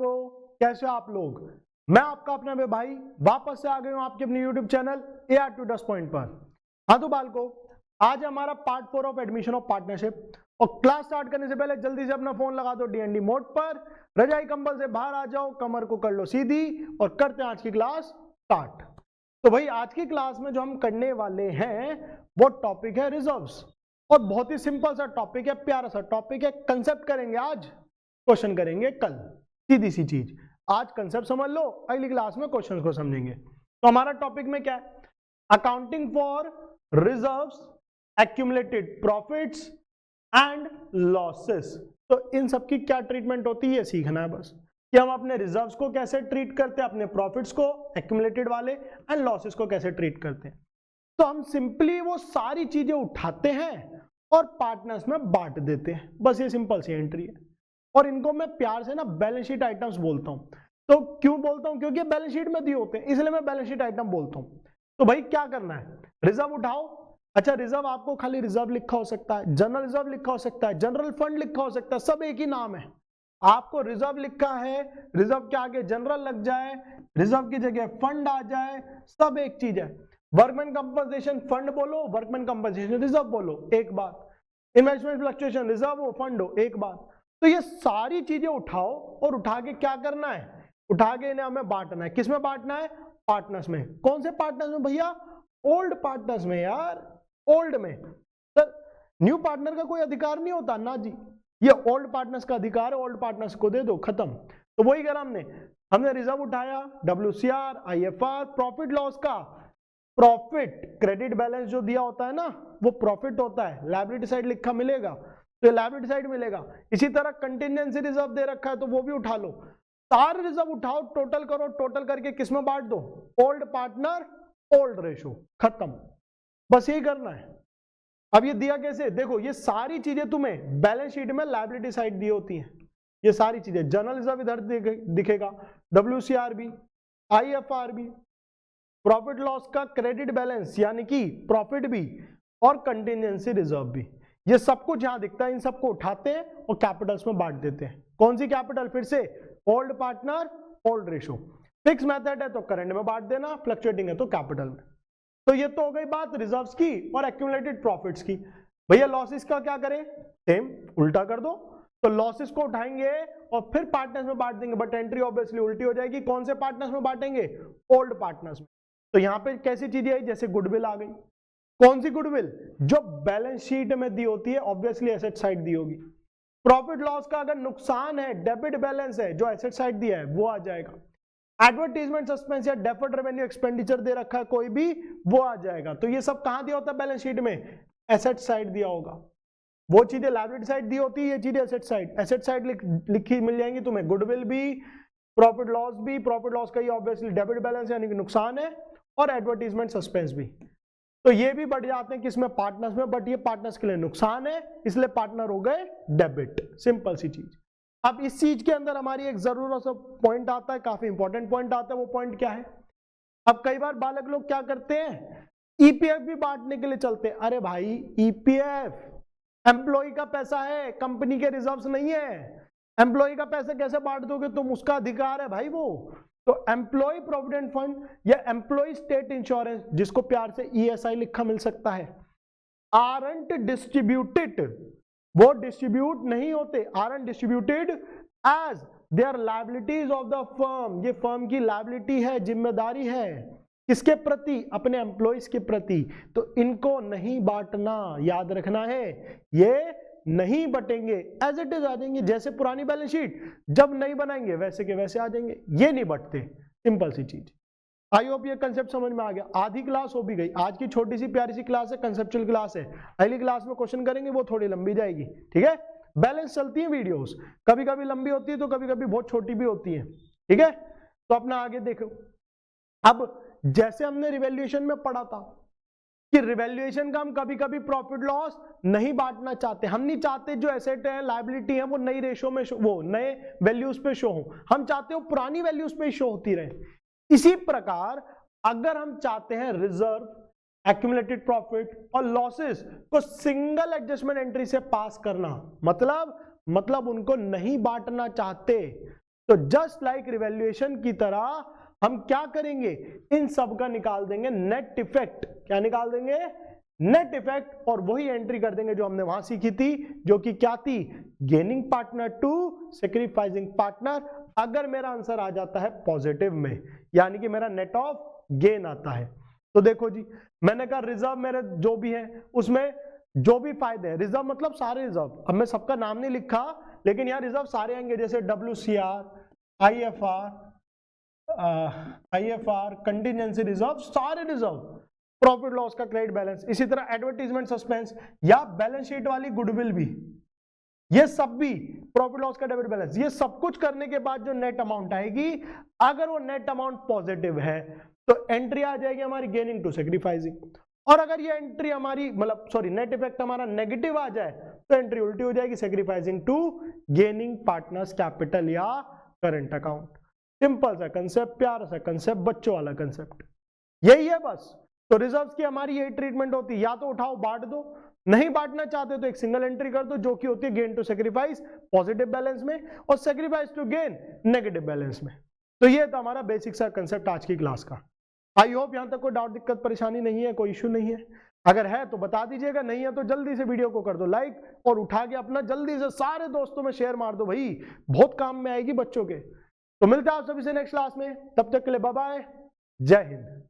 बालको, कैसे हो आप लोग? मैं आपका अपना भाई वापस से आ गया हूं आपके अपने YouTube channel AR to 10 point पर। हाँ तो बालको, आज हमारा part 4 of admission of partnership, और क्लास स्टार्ट करने से पहले जल्दी से अपना फोन लगा दो DND मोड पर, रजाई कंबल से बाहर आ जाओ, कमर को कर लो सीधी और करते हैं आज की क्लास स्टार्ट। तो भाई आज की क्लास में जो हम करने वाले हैं वो टॉपिक है रिजर्व्स, और बहुत ही सिंपल सा टॉपिक है, प्यारा सा टॉपिक है। कंसेप्ट करेंगे आज, क्वेश्चन करेंगे कल, सीधी सी चीज। आज कंसेप्ट समझ लो, अगली क्लास में क्वेश्चन को समझेंगे। तो हमारा टॉपिक में क्या है? Accounting for reserves, accumulated profits and losses. तो इन सब की क्या ट्रीटमेंट होती है, ये सीखना है बस, कि हम अपने रिजर्व्स को कैसे ट्रीट करते हैं, अपने प्रॉफिट्स को एक्यूमुलेटेड वाले, एंड लॉसेस को कैसे ट्रीट करते हैं। तो हम सिंपली वो सारी चीजें उठाते हैं और पार्टनर्स में बांट देते हैं, बस ये सिंपल सी एंट्री है। और इनको मैं प्यार से ना बैलेंस शीट आइटम्स बोलता हूं। तो क्यों बोलता हूं? क्योंकि बैलेंस शीट में दिए होते हैं, इसलिए मैं बैलेंस शीट आइटम बोलता हूं। तो भाई क्या करना है? रिजर्व उठाओ। अच्छा, रिजर्व आपको खाली रिजर्व लिखा हो सकता है, जनरल रिजर्व लिखा हो सकता है, जनरल फंड लिखा हो सकता है, सब एक ही नाम है। आपको रिजर्व लिखा है, रिजर्व के आगे जनरल लग जाए, रिजर्व की जगह फंड आ जाए, सब एक चीज है। वर्कमैन कंपनसेशन फंड बोलो, वर्कमैन कंपनसेशन रिजर्व बोलो, एक बात। इन्वेस्टमेंट फ्लक्चुएशन रिजर्व हो, फंड हो, एक बात। तो ये सारी चीजें उठाओ और उठा के क्या करना है? उठा के इन्हें हमें बांटना है। किस में बांटना है? पार्टनर्स में। कौन से पार्टनर्स में भैया? ओल्ड पार्टनर्स में यार, ओल्ड में। सर न्यू पार्टनर का कोई अधिकार नहीं होता ना जी, ये ओल्ड पार्टनर्स का अधिकार है, ओल्ड पार्टनर्स को दे दो, खत्म। तो वही करा हमने रिजर्व उठाया, WCR, IFR, प्रॉफिट लॉस का प्रॉफिट, क्रेडिट बैलेंस जो दिया होता है ना वो प्रॉफिट होता है, लायबिलिटी साइड लिखा मिलेगा तो लायबिलिटी साइड मिलेगा। इसी तरह कंटिजेंसी रिजर्व दे रखा है तो वो भी उठा लो। सारे रिजर्व उठाओ, टोटल करो, टोटल करके किस में बांट दो? ओल्ड पार्टनर ओल्ड रेशो, खत्म। बस यही करना है। अब ये दिया कैसे? देखो ये सारी चीजें तुम्हें बैलेंस शीट में लायबिलिटी साइड दी होती हैं, ये सारी चीजें। जनरल रिजर्व इधर दिखेगा, WCR भी, IFR भी, प्रॉफिट लॉस का क्रेडिट बैलेंस यानी कि प्रॉफिट भी, और कंटिजेंसी रिजर्व भी। ये सब कुछ यहां दिखता है। इन सबको उठाते हैं और कैपिटल्स में बांट देते हैं। कौन सी कैपिटल? फिर से old partner old ratio. Fix method है तो करंट में बांट देना, फ्लक्चुएटिंग है तो कैपिटल में। तो ये तो हो गई बात रिजर्व्स की और एक्यूमुलेटेड प्रॉफिट्स की। भैया लॉसेस का क्या करें? सेम उल्टा कर दो। तो लॉसेस को उठाएंगे और फिर पार्टनर्स में बांट देंगे, बट एंट्री ऑब्वियसली उल्टी हो जाएगी। कौन से पार्टनर्स में बांटेंगे? ओल्ड पार्टनर्स में। तो यहां पे कैसी चीजें आई? जैसे गुडविल आ गई। कौन सी गुडविल? जो बैलेंस शीट में दी होती है, ऑब्वियसली एसेट साइड दी होगी। प्रॉफिट लॉस का अगर नुकसान है, डेबिट बैलेंस है, जो एसेट साइड दिया है वो आ जाएगा। एडवर्टाइजमेंट सस्पेंस या डेफर्ड रेवेन्यू एक्सपेंडिचर दे रखा है कोई भी, वो आ जाएगा। तो ये सब कहां दिया होता है बैलेंस शीट में? एसेट साइड दिया होगा। वो चीजें लायबिलिटी साइड दी होती है, ये चीजें एसेट साइड। एसेट साइड लिखी मिल जाएंगी तुम्हें, गुडविल भी, प्रॉफिट लॉस भी। प्रॉफिट लॉस का ये ऑब्वियसली डेबिट बैलेंस यानी कि नुकसान है, और एडवर्टाइजमेंट सस्पेंस भी। तो ये भी बढ़ जाते हैं किसमें? पार्टनर्स में, बट ये पार्टनर्स के लिए नुकसान है, इसलिए पार्टनर हो गए डेबिट। सिंपल सी चीज। अब इस चीज के अंदर हमारी एक जरूरत सा पॉइंट आता है, काफी इंपॉर्टेंट पॉइंट आता है। वो पॉइंट क्या है? अब कई बार बालक लोग क्या करते हैं, EPF भी बांटने के लिए चलते हैं। अरे भाई EPF एम्प्लॉय का पैसा है, कंपनी के रिजर्व्स नहीं है। एम्प्लॉय का पैसा कैसे बांट दोगे तुम? उसका अधिकार है भाई वो। तो एम्प्लॉय प्रोविडेंट फंड या एम्प्लॉय स्टेट इंश्योरेंस, जिसको प्यार से ESI लिखा मिल सकता है, आरंट डिस्ट्रीब्यूटेड, वो डिस्ट्रीब्यूट नहीं होते, aren't distributed as their liabilities of the firm. ये फर्म की लायबिलिटी है, जिम्मेदारी है, किसके प्रति? अपने एम्प्लॉयज के प्रति। तो इनको नहीं बांटना, याद रखना है, ये नहीं बटेंगे, एज इट इज आ जाएंगे। जैसे पुरानी बैलेंस शीट जब नहीं बनाएंगे वैसे के वैसे आ जाएंगे, ये नहीं बटते। सिंपल सी चीज। आई होप ये कंसेप्ट समझ में आ गया। आधी क्लास हो भी गई, आज की छोटी सी प्यारी सी क्लास है, कंसेप्चुअल क्लास है। अगली क्लास में क्वेश्चन करेंगे, वो थोड़ी लंबी जाएगी, ठीक है? बैलेंस चलती है वीडियोस, कभी कभी लंबी होती है तो कभी कभी बहुत छोटी भी होती है, ठीक है? तो अपना आगे देखो। अब जैसे हमने रिवैल्यूएशन में पढ़ा था कि रिवैल्यूएशन का हम कभी कभी प्रॉफिट लॉस नहीं बांटना चाहते। हम नहीं चाहते जो एसेट है, लायबिलिटी है, वो नई रेशो में वो नए वैल्यूज पे शो हो। हम चाहते हो पुरानी वैल्यूज पे शो होती रहे। इसी प्रकार अगर हम चाहते हैं रिजर्व, एक्यूमुलेटेड प्रॉफिट और लॉसेस को सिंगल एडजस्टमेंट एंट्री से पास करना, मतलब उनको नहीं बांटना चाहते, तो जस्ट लाइक रिवैल्यूएशन की तरह हम क्या करेंगे, इन सब का निकाल देंगे नेट इफेक्ट। क्या निकाल देंगे, नेट इफेक्ट, और वही एंट्री कर देंगे जो हमने वहां सीखी थी, जो कि क्या थी, gaining partner to sacrificing partner. अगर मेरा आंसर आ जाता है पॉजिटिव में, यानी कि मेरा नेट ऑफ गेन आता है। तो देखो जी, मैंने कहा रिजर्व मेरे जो भी है उसमें जो भी फायदे हैं, रिजर्व मतलब सारे रिजर्व, अब मैं सबका नाम नहीं लिखा, लेकिन यहाँ रिजर्व सारे आएंगे, जैसे WCR, IFR, कंटिजेंसी रिजर्व, सारे रिजर्व, प्रॉफिट लॉस का क्रेडिट बैलेंस, इसी तरह एडवर्टीजमेंट सस्पेंस या बैलेंस शीट वाली गुडविल भी, ये सब भी प्रॉफिट लॉस का डेबिट बैलेंस, ये सब कुछ करने के बाद जो नेट अमाउंट आएगी, अगर वो नेट अमाउंट पॉजिटिव है तो एंट्री आ जाएगी हमारी गेनिंग टू सैक्रिफाइसिंग, और अगर ये एंट्री हमारी मतलब सॉरी नेट इफेक्ट हमारा नेगेटिव आ जाए तो एंट्री उल्टी हो जाएगी, sacrificing to gaining partners capital या करंट अकाउंट। सिंपल सा कंसेप्ट, प्यारा सा कंसेप्ट, बच्चों वाला कंसेप्ट, यही है बस। तो रिजर्व्स की हमारी यही ट्रीटमेंट होती है, या तो उठाओ बांट दो, नहीं बांटना चाहते तो एक सिंगल एंट्री कर दो, जो कि होती है gain to sacrifice positive balance में और sacrifice to gain negative balance में। तो ये था हमारा बेसिक सा कंसेप्ट आज की क्लास का। आई होप यहां तक कोई डाउट, दिक्कत, परेशानी नहीं है, कोई इश्यू नहीं है। अगर है तो बता दीजिएगा, नहीं है तो जल्दी से वीडियो को कर दो लाइक, और उठा के अपना जल्दी से सारे दोस्तों में शेयर मार दो भाई, बहुत काम में आएगी बच्चों के। तो मिलते हैं आप सभी से नेक्स्ट क्लास में, तब तक के लिए बाय बाय, जय हिंद।